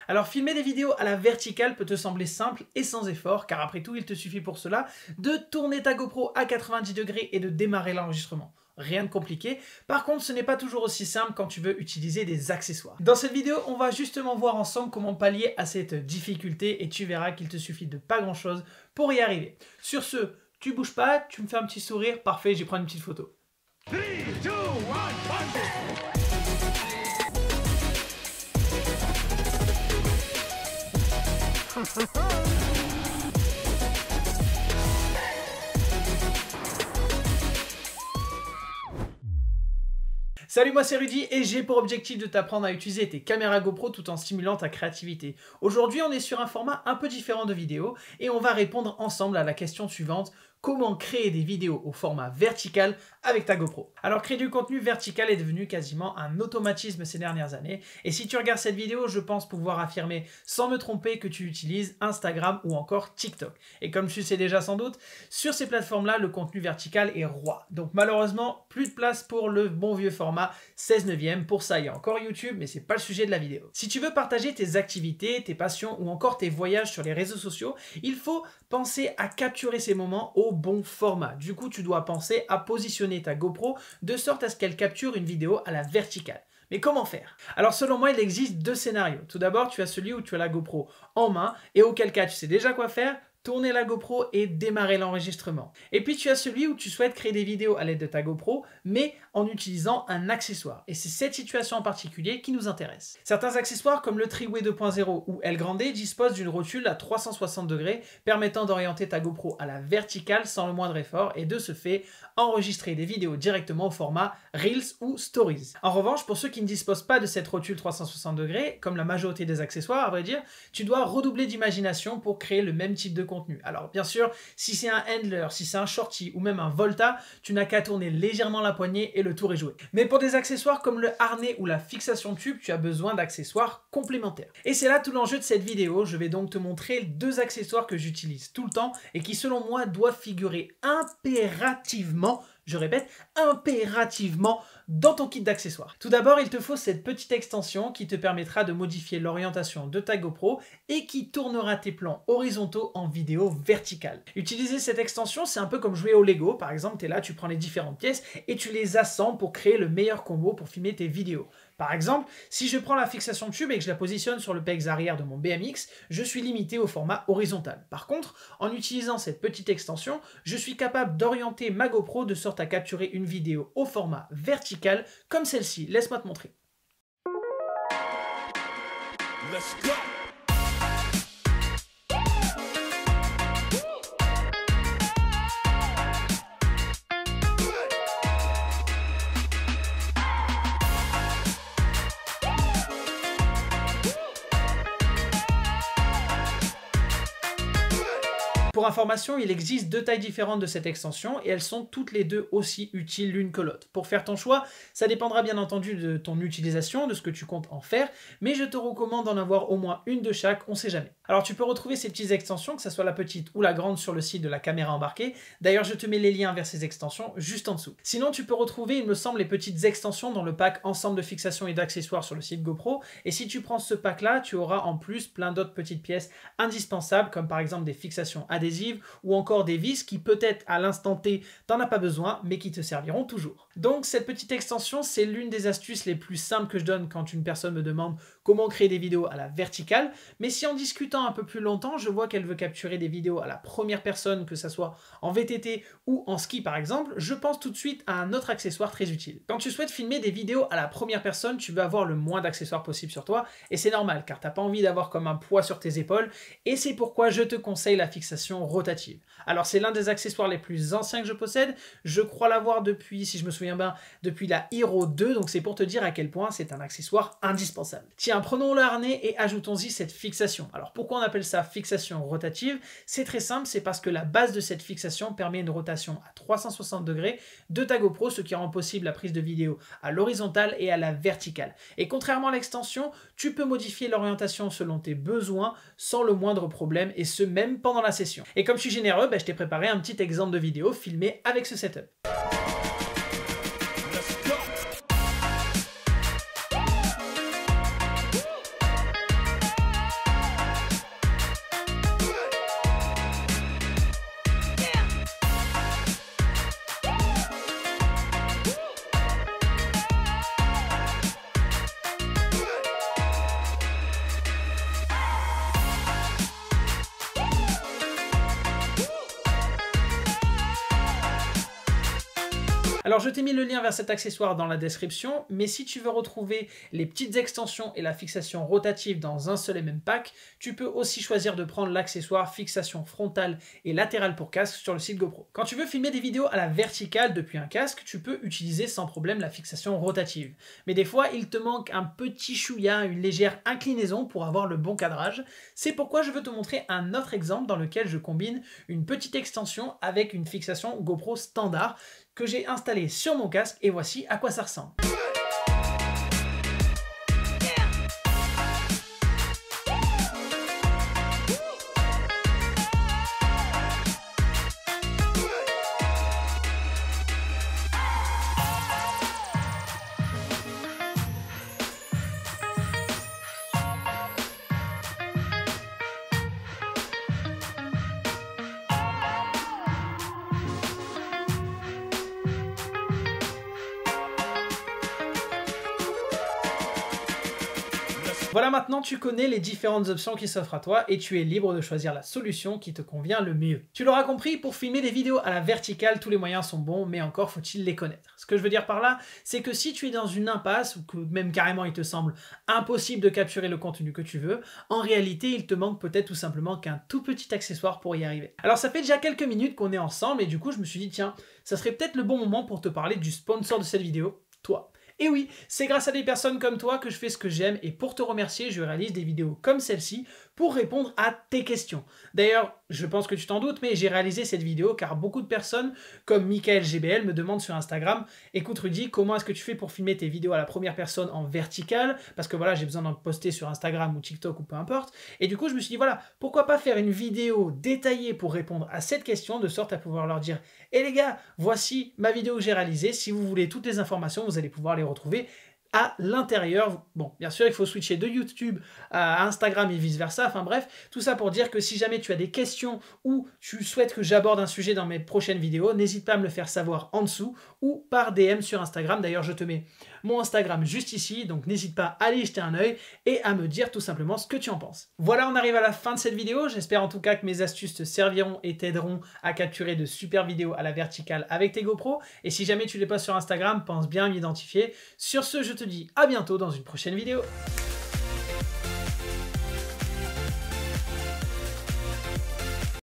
Alors filmer des vidéos à la verticale peut te sembler simple et sans effort, car après tout il te suffit pour cela de tourner ta GoPro à 90 degrés et de démarrer l'enregistrement. Rien de compliqué. Par contre, ce n'est pas toujours aussi simple quand tu veux utiliser des accessoires. Dans cette vidéo, on va justement voir ensemble comment pallier à cette difficulté et tu verras qu'il te suffit de pas grand chose pour y arriver. Sur ce, tu bouges pas, tu me fais un petit sourire, parfait, j'y prends une petite photo. 3, 2, 1, Salut, moi c'est Rudy et j'ai pour objectif de t'apprendre à utiliser tes caméras GoPro tout en stimulant ta créativité. Aujourd'hui, on est sur un format un peu différent de vidéo et on va répondre ensemble à la question suivante. Comment créer des vidéos au format vertical avec ta GoPro? Alors créer du contenu vertical est devenu quasiment un automatisme ces dernières années et si tu regardes cette vidéo, je pense pouvoir affirmer sans me tromper que tu utilises Instagram ou encore TikTok. Et comme tu sais déjà sans doute, sur ces plateformes-là, le contenu vertical est roi. Donc malheureusement, plus de place pour le bon vieux format 16:9. Pour ça, il y a encore YouTube, mais c'est pas le sujet de la vidéo. Si tu veux partager tes activités, tes passions ou encore tes voyages sur les réseaux sociaux, il faut penser à capturer ces moments au bon format. Du coup, tu dois penser à positionner ta GoPro de sorte à ce qu'elle capture une vidéo à la verticale. Mais comment faire? Alors selon moi, il existe deux scénarios. Tout d'abord, tu as celui où tu as la GoPro en main et auquel cas tu sais déjà quoi faire. Tourner la GoPro et démarrer l'enregistrement. Et puis tu as celui où tu souhaites créer des vidéos à l'aide de ta GoPro, mais en utilisant un accessoire. Et c'est cette situation en particulier qui nous intéresse. Certains accessoires comme le Triway 2.0 ou El Grande disposent d'une rotule à 360 degrés permettant d'orienter ta GoPro à la verticale sans le moindre effort et de ce fait enregistrer des vidéos directement au format Reels ou Stories. En revanche, pour ceux qui ne disposent pas de cette rotule 360 degrés, comme la majorité des accessoires à vrai dire, tu dois redoubler d'imagination pour créer le même type de contenu. Alors bien sûr, si c'est un handler, si c'est un shorty ou même un volta, tu n'as qu'à tourner légèrement la poignée et le tour est joué. Mais pour des accessoires comme le harnais ou la fixation tube, tu as besoin d'accessoires complémentaires. Et c'est là tout l'enjeu de cette vidéo, je vais donc te montrer deux accessoires que j'utilise tout le temps et qui selon moi doivent figurer impérativement, je répète, impérativement dans ton kit d'accessoires. Tout d'abord, il te faut cette petite extension qui te permettra de modifier l'orientation de ta GoPro et qui tournera tes plans horizontaux en vidéo verticale. Utiliser cette extension, c'est un peu comme jouer au Lego. Par exemple, tu es là, tu prends les différentes pièces et tu les assembles pour créer le meilleur combo pour filmer tes vidéos. Par exemple, si je prends la fixation tube et que je la positionne sur le pegs arrière de mon BMX, je suis limité au format horizontal. Par contre, en utilisant cette petite extension, je suis capable d'orienter ma GoPro de sorte à capturer une vidéo au format vertical comme celle-ci. Laisse-moi te montrer. let's go. Pour information, il existe deux tailles différentes de cette extension et elles sont toutes les deux aussi utiles l'une que l'autre. Pour faire ton choix, ça dépendra bien entendu de ton utilisation, de ce que tu comptes en faire, mais je te recommande d'en avoir au moins une de chaque, on sait jamais. Alors tu peux retrouver ces petites extensions, que ce soit la petite ou la grande sur le site de la caméra embarquée. D'ailleurs, je te mets les liens vers ces extensions juste en dessous. Sinon, tu peux retrouver, il me semble, les petites extensions dans le pack ensemble de fixations et d'accessoires sur le site GoPro. Et si tu prends ce pack-là, tu auras en plus plein d'autres petites pièces indispensables, comme par exemple des fixations adhésives ou encore des vis qui peut-être à l'instant T t'en as pas besoin mais qui te serviront toujours. Donc cette petite extension, c'est l'une des astuces les plus simples que je donne quand une personne me demande comment créer des vidéos à la verticale, mais si en discutant un peu plus longtemps je vois qu'elle veut capturer des vidéos à la première personne, que ça soit en VTT ou en ski par exemple, je pense tout de suite à un autre accessoire très utile. Quand tu souhaites filmer des vidéos à la première personne, tu veux avoir le moins d'accessoires possible sur toi et c'est normal car t'as pas envie d'avoir comme un poids sur tes épaules et c'est pourquoi je te conseille la fixation rotative. Alors c'est l'un des accessoires les plus anciens que je possède, je crois l'avoir depuis, si je me souviens bien, depuis la Hero 2, donc c'est pour te dire à quel point c'est un accessoire indispensable. Tiens, prenons le harnais et ajoutons-y cette fixation. Alors pourquoi on appelle ça fixation rotative? C'est très simple, c'est parce que la base de cette fixation permet une rotation à 360 degrés de ta GoPro, ce qui rend possible la prise de vidéo à l'horizontale et à la verticale. Et contrairement à l'extension, tu peux modifier l'orientation selon tes besoins sans le moindre problème et ce même pendant la session. Et comme je suis généreux, je t'ai préparé un petit exemple de vidéo filmé avec ce setup. Alors je t'ai mis le lien vers cet accessoire dans la description, mais si tu veux retrouver les petites extensions et la fixation rotative dans un seul et même pack, tu peux aussi choisir de prendre l'accessoire fixation frontale et latérale pour casque sur le site GoPro. Quand tu veux filmer des vidéos à la verticale depuis un casque, tu peux utiliser sans problème la fixation rotative. Mais des fois, il te manque un petit chouïa, une légère inclinaison pour avoir le bon cadrage. C'est pourquoi je veux te montrer un autre exemple dans lequel je combine une petite extension avec une fixation GoPro standard que j'ai installé sur mon casque et voici à quoi ça ressemble. Voilà, maintenant tu connais les différentes options qui s'offrent à toi et tu es libre de choisir la solution qui te convient le mieux. Tu l'auras compris, pour filmer des vidéos à la verticale, tous les moyens sont bons, mais encore faut-il les connaître. Ce que je veux dire par là, c'est que si tu es dans une impasse, ou que même carrément il te semble impossible de capturer le contenu que tu veux, en réalité il te manque peut-être tout simplement qu'un tout petit accessoire pour y arriver. Alors ça fait déjà quelques minutes qu'on est ensemble et du coup je me suis dit tiens, ça serait peut-être le bon moment pour te parler du sponsor de cette vidéo, toi. Et oui, c'est grâce à des personnes comme toi que je fais ce que j'aime et pour te remercier, je réalise des vidéos comme celle-ci pour répondre à tes questions. D'ailleurs, je pense que tu t'en doutes, mais j'ai réalisé cette vidéo car beaucoup de personnes comme Michael GBL me demandent sur Instagram « Écoute Rudy, comment est-ce que tu fais pour filmer tes vidéos à la première personne en verticale ?» Parce que voilà, j'ai besoin d'en poster sur Instagram ou TikTok ou peu importe. Et du coup, je me suis dit voilà, pourquoi pas faire une vidéo détaillée pour répondre à cette question de sorte à pouvoir leur dire « Eh les gars, voici ma vidéo que j'ai réalisée. Si vous voulez toutes les informations, vous allez pouvoir les retrouver à l'intérieur. » Bon, bien sûr, il faut switcher de YouTube à Instagram et vice-versa. Enfin bref, tout ça pour dire que si jamais tu as des questions ou tu souhaites que j'aborde un sujet dans mes prochaines vidéos, n'hésite pas à me le faire savoir en dessous ou par DM sur Instagram. D'ailleurs, je te mets mon Instagram juste ici, donc n'hésite pas à aller y jeter un œil et à me dire tout simplement ce que tu en penses. Voilà, on arrive à la fin de cette vidéo. J'espère en tout cas que mes astuces te serviront et t'aideront à capturer de super vidéos à la verticale avec tes GoPro. Et si jamais tu les postes sur Instagram, pense bien à m'identifier. Sur ce, je te dis à bientôt dans une prochaine vidéo.